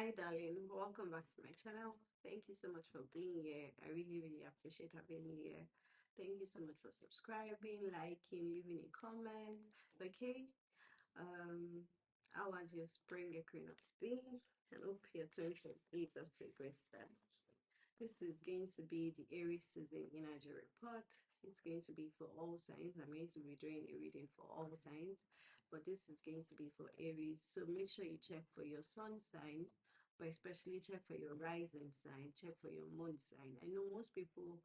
Hi, darling. Welcome back to my channel. Thank you so much for being here. I really, really appreciate having you here. Thank you so much for subscribing, liking, leaving a comment. Okay. Um, how was your spring equinox been? I hope your 2023 is off to a great start. This is going to be the Aries season energy report. It's going to be for all signs. I'm going to be doing a reading for all signs, but this is going to be for Aries. So make sure you check for your sun sign, but especially check for your rising sign, check for your moon sign. I know most people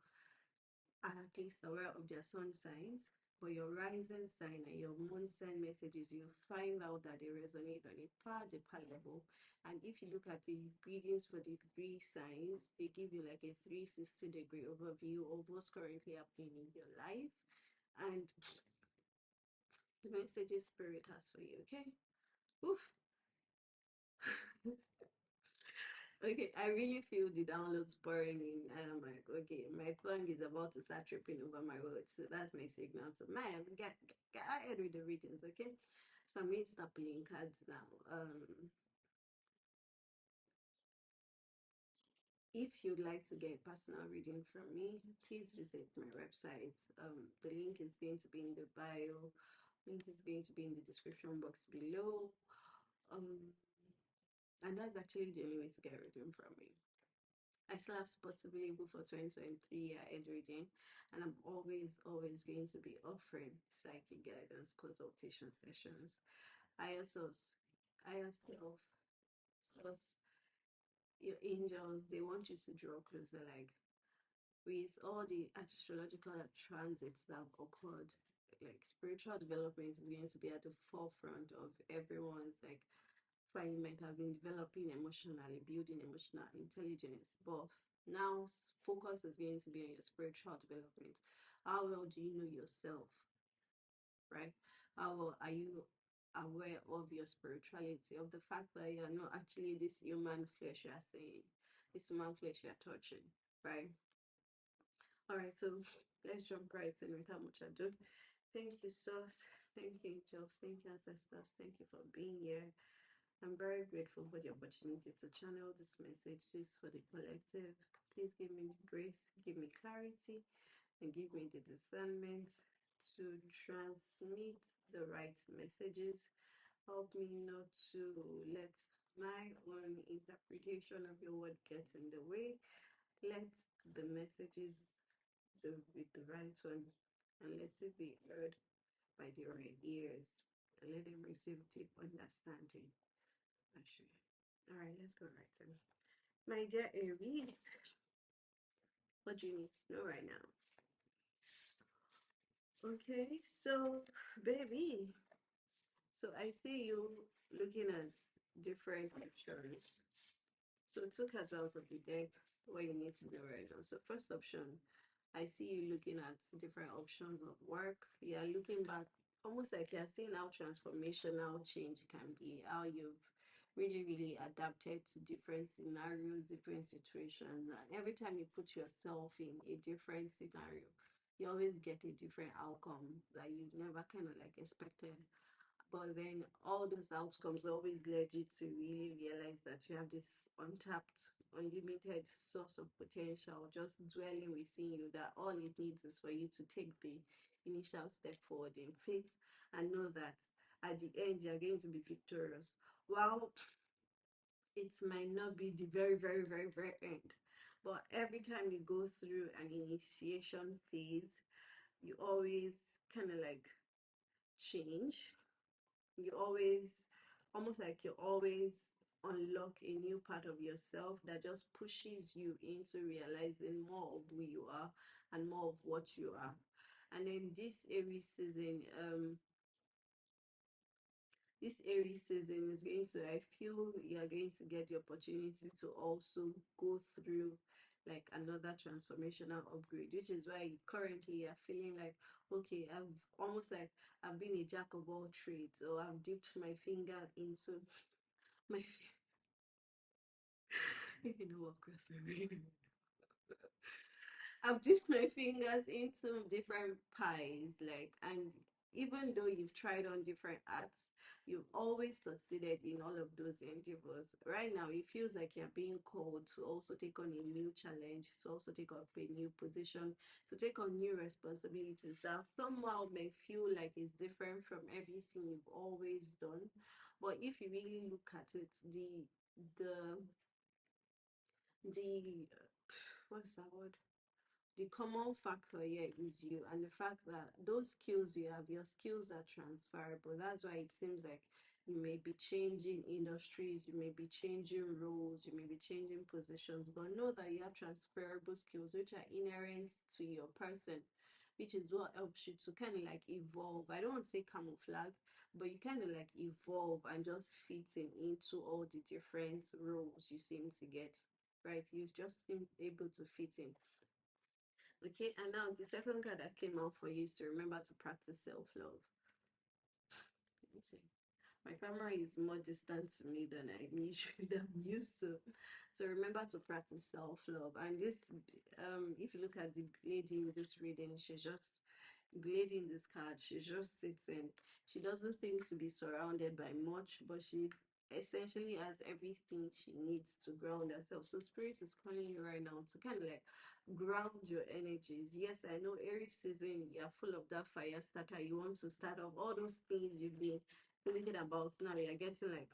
are at least aware of their sun signs, but your rising sign and your moon sign messages, you find out that they resonate on a far deeper level. And if you look at the readings for the three signs, they give you like a 360-degree overview of what's currently happening in your life and the messages spirit has for you. Okay. Oof. Okay, I really feel the downloads pouring in, and I'm like, okay, my tongue is about to start tripping over my words. So that's my signal. So, man, get ahead with the readings, okay? So I'm going to start playing cards now. If you'd like to get a personal reading from me, please visit my website. The link is going to be in the bio. Link is going to be in the description box below. Um, and that's actually the only way to get a reading from me. I still have spots available for 2023 year-end reading, and I'm always going to be offering psychic guidance consultation sessions. I also, I also, source your angels. They want you to draw closer, like with all the astrological transits that have occurred. Like spiritual development is going to be at the forefront of everyone's like find might have been developing emotionally, building emotional intelligence. But now focus is going to be on your spiritual development. How well do you know yourself, right? How well are you aware of your spirituality, of the fact that you are not actually this human flesh you are saying, this human flesh you are touching, right? All right, so let's jump right in without much ado. Thank you, Sos. Thank you, angels. Thank you, ancestors. Thank you for being here. I'm very grateful for the opportunity to channel this message just for the collective. Please give me the grace, give me clarity, and give me the discernment to transmit the right messages. Help me not to let my own interpretation of your word get in the way. Let the messages with the right one, and let it be heard by the right ears, and let them receive deep understanding. Actually. All right, let's go right in. My dear Aries, what do you need to know right now? Okay, so baby, so I see you looking at different options. So two cards out of the deck, what you need to know right now. So first option, I see you looking at different options of work. You're looking back, almost like you're seeing how transformational change can be, how you've really adapted to different scenarios, different situations. And every time you put yourself in a different scenario, you always get a different outcome that you never kind of like expected. But then all those outcomes always led you to really realize that you have this untapped, unlimited source of potential just dwelling within you, that all it needs is for you to take the initial step forward in faith and know that at the end you're going to be victorious. While it might not be the very end, but every time you go through an initiation phase, you always kind of like change. You always, almost like you always unlock a new part of yourself that just pushes you into realizing more of who you are and more of what you are. And then this Aries season is going to, I feel you are going to get the opportunity to also go through like another transformational upgrade, which is why currently you're feeling like, okay, I've almost like I've been a jack of all trades, or I've dipped my finger into my you know what cross I've dipped my fingers into different pies, like, and even though you've tried on different arts, you've always succeeded in all of those endeavors. Right now, it feels like you're being called to also take on a new challenge, to also take up a new position, to take on new responsibilities that somehow may feel like it's different from everything you've always done. But if you really look at it, the the what's that word? The common factor here is you, and the fact that those skills you have, your skills are transferable. That's why it seems like you may be changing industries, you may be changing roles, you may be changing positions, but know that you have transferable skills which are inherent to your person, which is what helps you to kind of like evolve. I don't want to say camouflage, but you kind of like evolve and just fit in into all the different roles you seem to get, right? You just seem able to fit in. Okay, and now the second card that came out for you is to remember to practice self-love. Let me see. My camera is more distant to me than I'm used to. So remember to practice self-love. And this, if you look at the lady in this reading, she's just lady in this card. She just sits in. She doesn't seem to be surrounded by much, but she's essentially has everything she needs to ground herself. So spirit is calling you right now to kind of like ground your energies. Yes, I know Aries season, you're full of that fire starter. You want to start off all those things you've been thinking about. Now you're getting like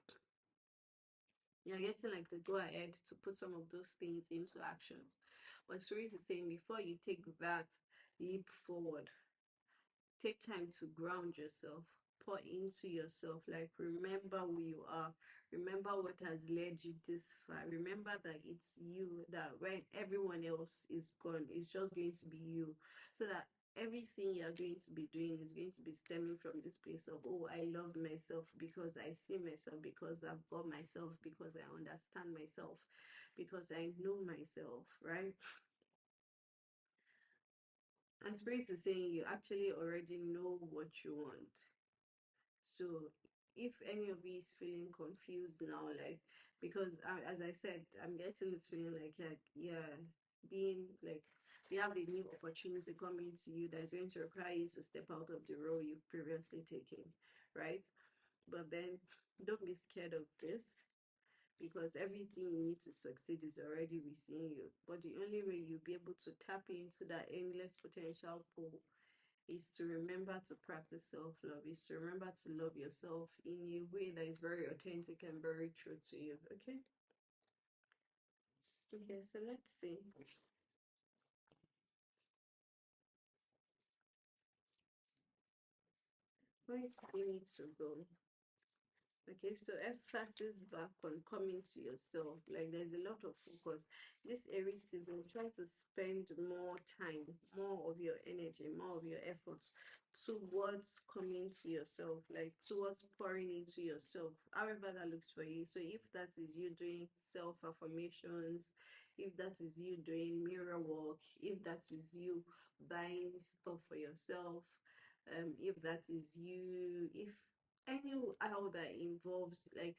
the go ahead to put some of those things into action. But spirit is saying before you take that leap forward, take time to ground yourself, pour into yourself, like remember who you are, remember what has led you this far, remember that it's you, that when everyone else is gone, it's just going to be you, so that everything you're going to be doing is going to be stemming from this place of, oh, I love myself because I see myself, because I've got myself, because I understand myself, because I know myself, right? And spirit is saying you actually already know what you want. So if any of you is feeling confused now, like, because as I said, I'm getting this feeling like, yeah, being like, you have a new opportunity coming to you that's going to require you to step out of the role you've previously taken, right? But then don't be scared of this, because everything you need to succeed is already within you. But the only way you'll be able to tap into that endless potential pool is to remember to practice self-love, is to remember to love yourself in a way that is very authentic and very true to you. Okay? Okay, so let's see. Where do you need to go? Okay, so emphasis back on coming to yourself. Like there's a lot of focus. This Aries season, try to spend more time, more of your energy, more of your effort towards coming to yourself, like towards pouring into yourself, however that looks for you. So if that is you doing self-affirmations, if that is you doing mirror work, if that is you buying stuff for yourself, if that is you, if any how that involves like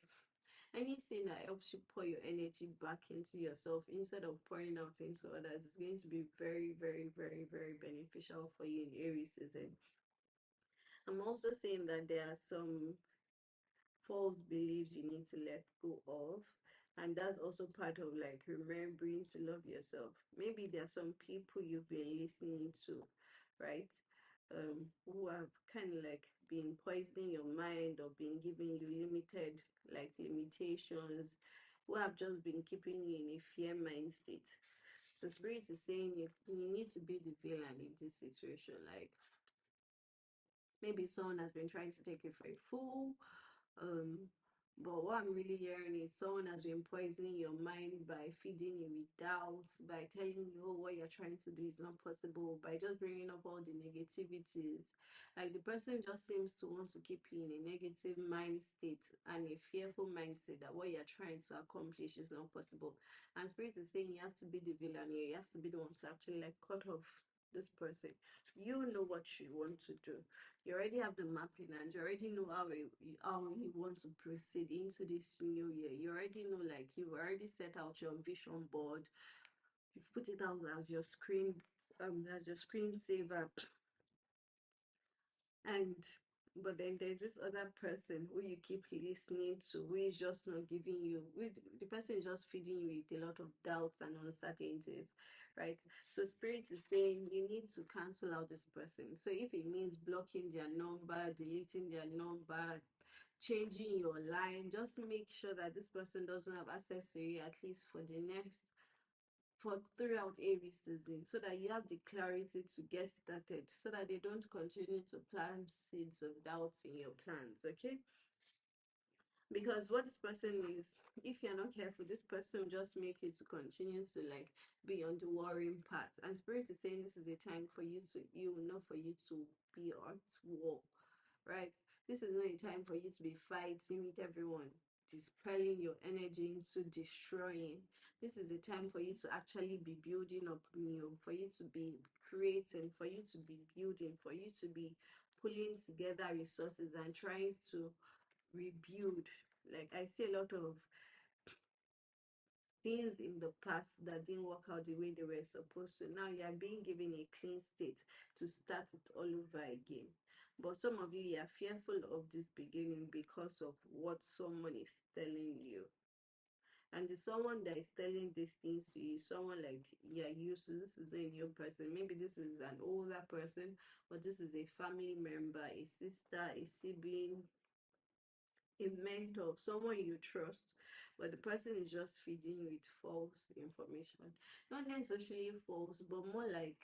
anything that helps you pour your energy back into yourself instead of pouring out into others is going to be very, very, very, very beneficial for you in Aries season. I'm also saying that there are some false beliefs you need to let go of, and that's also part of like remembering to love yourself. Maybe there are some people you've been listening to, right, who have kind of like been poisoning your mind or been giving you limited like limitations, who have just been keeping you in a fear mind state. So spirit is saying you need to be the villain in this situation. Like maybe someone has been trying to take you for a fool. Um, but what I'm really hearing is someone has been poisoning your mind by feeding you with doubts, by telling you, oh, what you're trying to do is not possible, by just bringing up all the negativities. Like the person just seems to want to keep you in a negative mind state and a fearful mindset that what you're trying to accomplish is not possible. And spirit is saying you have to be the villain here. You have to be the one to actually like cut off this person. You know what you want to do. You already have the mapping and you already know how you want to proceed into this new year. You already know, like you've already set out your vision board. You've put it out as your screen saver. And but then there's this other person who you keep listening to, who is just not giving you, the person is just feeding you with a lot of doubts and uncertainties, right? So spirit is saying you need to cancel out this person. So if it means blocking their number, deleting their number, changing your line, just make sure that this person doesn't have access to you, at least for the next, for throughout Aries season, so that you have the clarity to get started, so that they don't continue to plant seeds of doubts in your plans. Okay, because what this person is, if you're not careful, this person will just make you to continue to like be on the worrying path. And spirit is saying this is a time for you to, you not for you to be on war, right? This is not a time for you to be fighting with everyone, dispelling your energy into destroying. This is a time for you to actually be building up new, for you to be creating, for you to be building, for you to be pulling together resources and trying to rebuild. Like I see a lot of things in the past that didn't work out the way they were supposed to. Now you are being given a clean state to start it all over again. But some of you are fearful of this beginning because of what someone is telling you. And the someone that is telling these things to you, someone like you're used to, this is a new person. Maybe this is an older person, but this is a family member, a sister, a sibling, a mentor, someone you trust, but the person is just feeding you with false information. Not necessarily false, but more like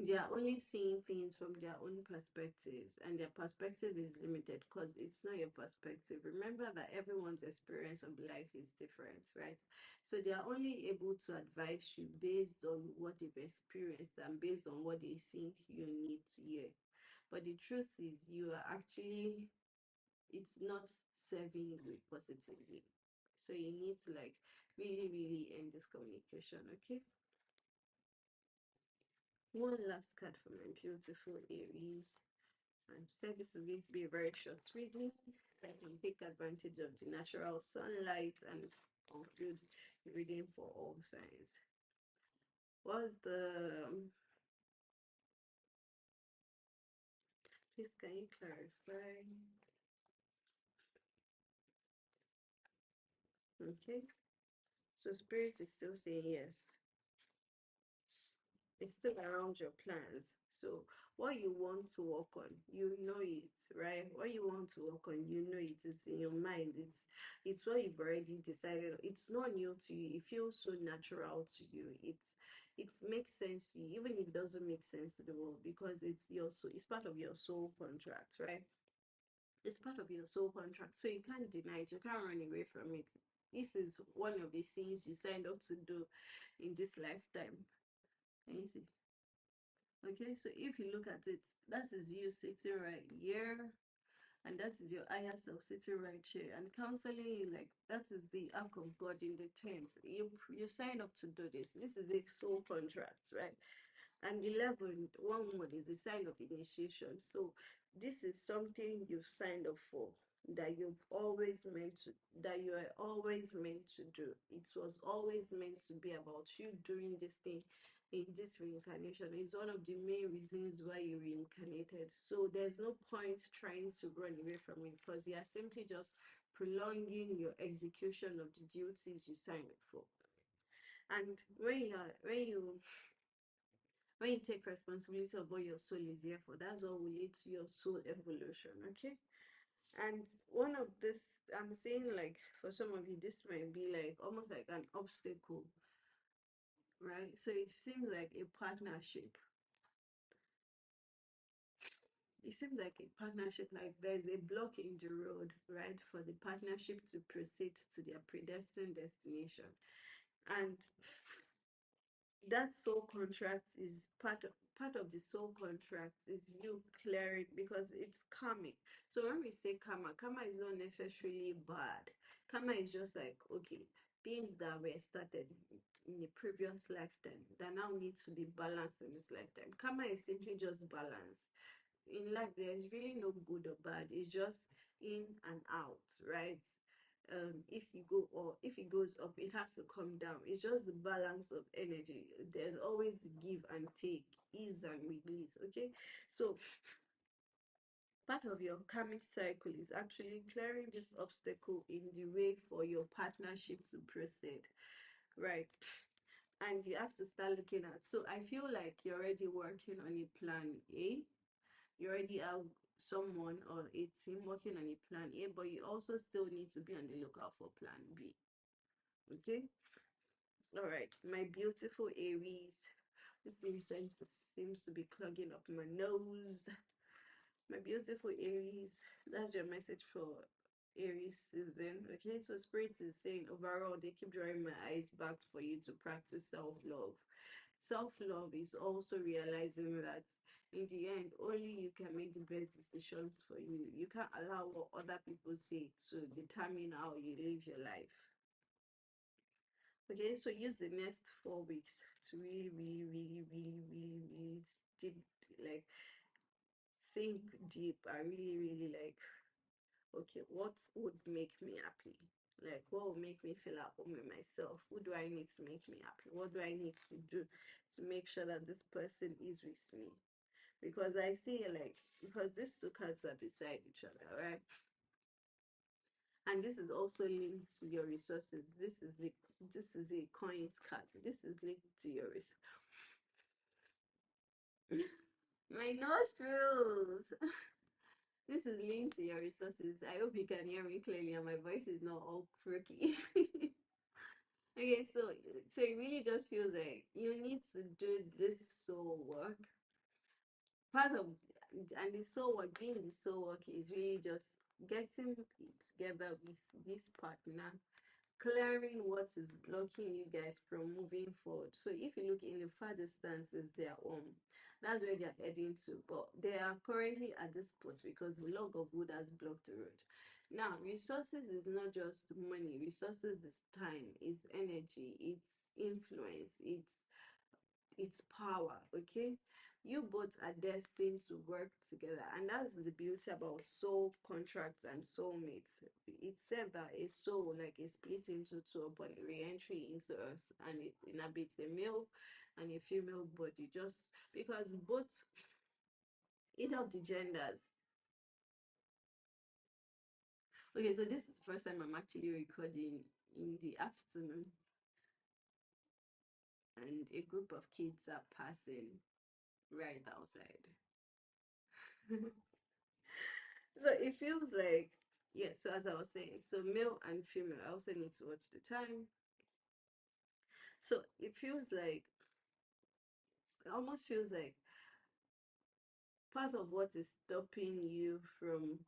they are only seeing things from their own perspectives, and their perspective is limited because it's not your perspective. Remember that everyone's experience of life is different, right? So they are only able to advise you based on what they've experienced and based on what they think you need to hear. But the truth is, you are actually, it's not serving you positively. So you need to like really, really end this communication, okay? One last card for my beautiful Aries. I'm said this is going to be a very short reading. I can take advantage of the natural sunlight and conclude the reading for all signs. What's the please can you clarify? Okay. So spirit is still saying yes. It's still around your plans. So what you want to work on, you know it, right? What you want to work on, you know it. It's in your mind. It's what you've already decided. It's not new to you. It feels so natural to you. It makes sense to you, even if it doesn't make sense to the world, because it's your soul, it's part of your soul contract, right? It's part of your soul contract. So you can't deny it, you can't run away from it. This is one of the things you signed up to do in this lifetime. Can you see? Okay, so if you look at it, that is you sitting right here, and that is your higher self sitting right here, and counseling you, like that is the ark of God in the tent. You sign up to do this. This is a soul contract, right? And 11, 1 is a sign of initiation. So this is something you've signed up for, that you've always meant to, that you are always meant to do. It was always meant to be about you doing this thing in this reincarnation. It's one of the main reasons why you reincarnated. So there's no point trying to run away from it, because you are simply just prolonging your execution of the duties you signed up for. And when you take responsibility of what your soul is here for, that's what will lead to your soul evolution. Okay. And one of this, I'm saying, like, for some of you, this might be like almost like an obstacle, right? So it seems like a partnership. It seems like a partnership, like there's a block in the road, right, for the partnership to proceed to their predestined destination. And that soul contract is part of the soul contract is you clearing, because it's karmic. So when we say karma is not necessarily bad. Karma is just like, okay, things that were started in the previous lifetime that now need to be balanced in this lifetime. Karma is simply just balance. In life there's really no good or bad, it's just in and out, right? if you go, or if it goes up, it has to come down. It's just the balance of energy. There's always give and take, ease and release. Okay, so part of your karmic cycle is actually clearing this obstacle in the way for your partnership to proceed, right? And you have to start looking at, so I feel like you're already working on a plan A. You already have someone or a team working on a plan A, but you also still need to be on the lookout for plan B. Okay, all right, my beautiful Aries. This incense seems to be clogging up my nose. My beautiful Aries, that's your message for Aries season. Okay, so Spirit is saying overall, they keep drawing my eyes back for you to practice self-love. Self-love is also realizing that in the end, only you can make the best decisions for you. You can't allow what other people say to determine how you live your life. Okay, so use the next 4 weeks to really, really, really, really, really, really deep, like think deep and really, really like, okay, what would make me happy? Like, what will make me feel at home with myself? Who do I need to make me happy? What do I need to do to make sure that this person is with me? Because I see, like, because these two cards are beside each other, right? And this is also linked to your resources. This is a coins card. This is linked to your my nostrils. This is linked to your resources. I hope you can hear me clearly and my voice is not all croaky. Okay, so it really just feels like you need to do this soul work. Part of, and the soul work, doing the soul work is really just getting together with this partner, clearing what is blocking you guys from moving forward. So if you look in the far distances, they are home. That's where they're heading to. But they are currently at this spot because the log of wood has blocked the road. Now, resources is not just money. Resources is time, it's energy, it's influence, it's power. Okay, you both are destined to work together, and that's the beauty about soul contracts and soulmates. It said that a soul like is split into two upon re-entry into us, and it inhabits a male and a female body, just because both, either of the genders. Okay, so this is the first time I'm actually recording in the afternoon, and a group of kids are passing right outside. So it feels like, yeah, so as I was saying, so male and female, I also need to watch the time. So it feels like, it almost feels like part of what is stopping you from,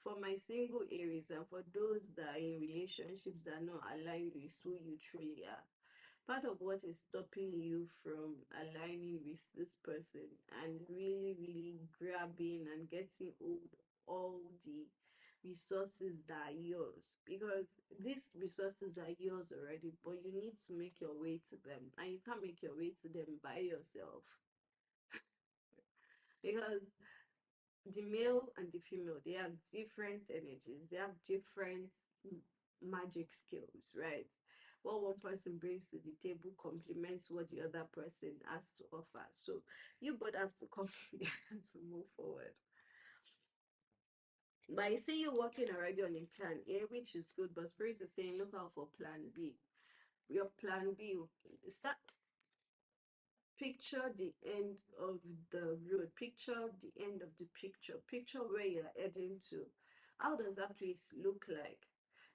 for my single Aries and for those that are in relationships that are not aligned with who you truly are, part of what is stopping you from aligning with this person and really, really grabbing and getting hold of all the resources that are yours, because these resources are yours already, but you need to make your way to them, and you can't make your way to them by yourself. Because the male and the female, they have different energies, they have different magic skills, right? What one person brings to the table complements what the other person has to offer. So you both have to come together to move forward. But I see you working already on a plan A, which is good, but Spirit is saying look out for plan B. Your plan B, start, picture the end of the road, picture the end of the picture where you're heading to. How does that place look like?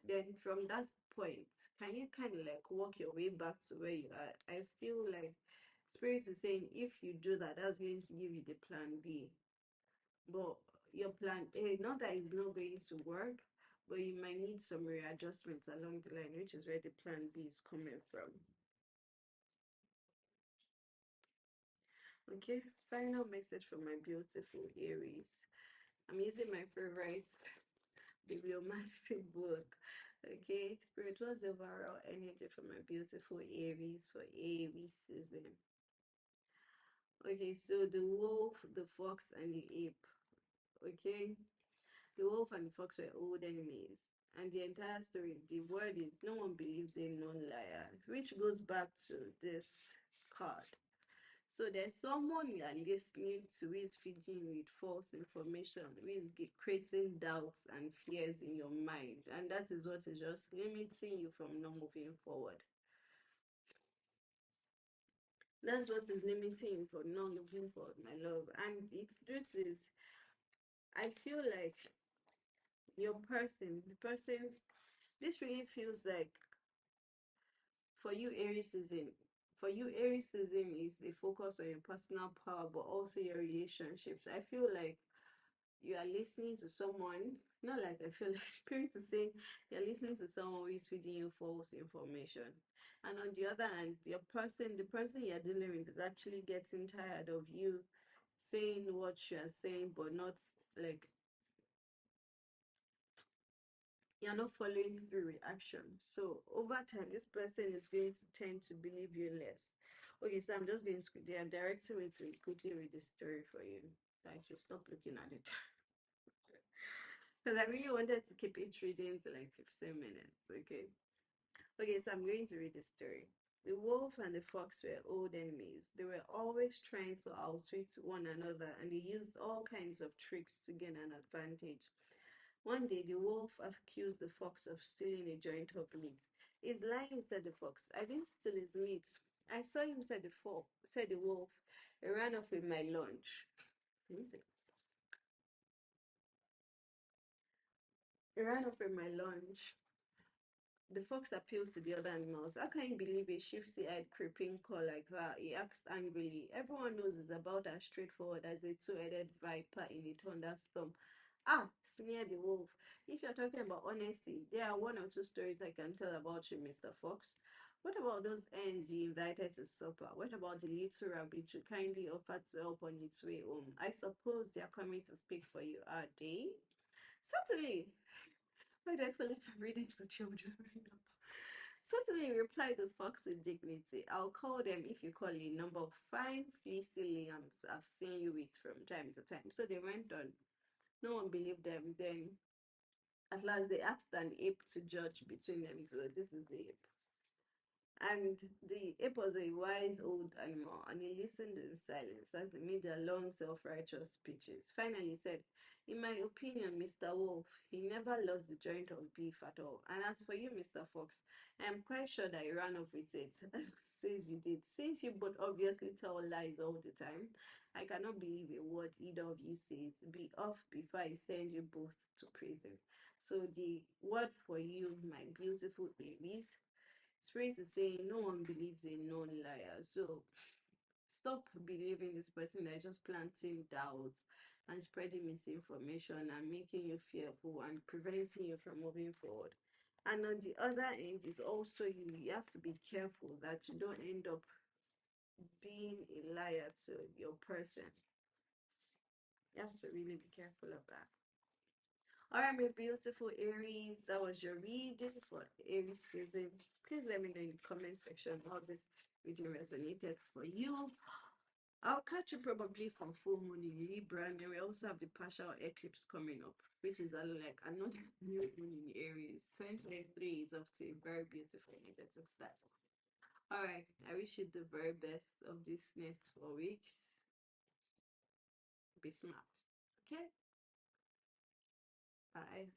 Then from that point, can you kind of like walk your way back to where you are? I feel like Spirit is saying if you do that, that's going to give you the plan B. But your plan A, not that it's not going to work, but you might need some readjustments along the line, which is where the plan B is coming from. Okay, final message for my beautiful Aries. I'm using my favorite bibliomancy book. Okay, spiritual overall energy for my beautiful Aries for Aries season. Okay, so the wolf, the fox, and the ape. Okay, the wolf and the fox were old enemies, And the entire story, the word is no one believes in non-liars, which goes back to this card. So there's someone you are listening to who is feeding you with false information, who is creating doubts and fears in your mind. And that is what is just limiting you from not moving forward. That's what is limiting you from not moving forward, my love. And the truth is, I feel like your person, the person, this really feels like for you, Aries season. For you, Aries season is a focus on your personal power, but also your relationships. I feel like you are listening to someone, not like I feel like spirit is saying you're listening to someone who is feeding you false information. And on the other hand, the person you're dealing with is actually getting tired of you saying what you're saying, but not like you're not following through with action. So over time, this person is going to tend to believe you less. Okay, so I'm just going to, they are directing me to quickly read the story for you. I should stop looking at it. Because I really wanted to keep it reading to like 15 minutes. Okay. Okay, so I'm going to read the story. The wolf and the fox were old enemies. They were always trying to outwit one another, and they used all kinds of tricks to gain an advantage. One day, the wolf accused the fox of stealing a joint of meat. He's lying, said the fox. I didn't steal his meat. I saw him, said the fox, said the wolf. He ran off with my lunch. Let me see. He ran off with my lunch. The fox appealed to the other animals. How can you believe a shifty-eyed creeping call like that? He asked angrily. Everyone knows it's about as straightforward as a two-headed viper in a thunderstorm. Ah, sneered the wolf. If you're talking about honesty, there are one or two stories I can tell about you, Mr. Fox. What about those hens you invited to supper? What about the little rabbit you kindly offered to help on its way home? I suppose they're coming to speak for you, are they? Certainly. Why do I feel like I'm reading to children right now? Certainly, replied the fox with dignity. I'll call them if you call a number of fine, fleecy lambs I've seen you with from time to time. So they went on. No one believed them. Then, at last, they asked an ape to judge between them. So this is the ape. And the ape was a wise old animal, and he listened in silence as they made their long, self-righteous speeches. Finally, he said, in my opinion, Mr. Wolf, he never lost the joint of beef at all. And as for you, Mr. Fox, I am quite sure that you ran off with it. Says you did. Since you both obviously tell lies all the time, I cannot believe a word either of you says. Be off before I send you both to prison. So the word for you, my beautiful Aries, Spirit is saying no one believes in known liars. So stop believing this person that is just planting doubts and spreading misinformation and making you fearful and preventing you from moving forward. And on the other end is also you have to be careful that you don't end up being a liar to your person. You have to really be careful of that. All right, my beautiful Aries, that was your reading for Aries season. Please let me know in the comment section how this reading resonated for you. I'll catch you probably from full moon in Libra, and then we also have the partial eclipse coming up, which is like another new moon in Aries. 2023 is off to a very beautiful energetic start. All right, I wish you the very best of this next 4 weeks. Be smart. Okay, bye.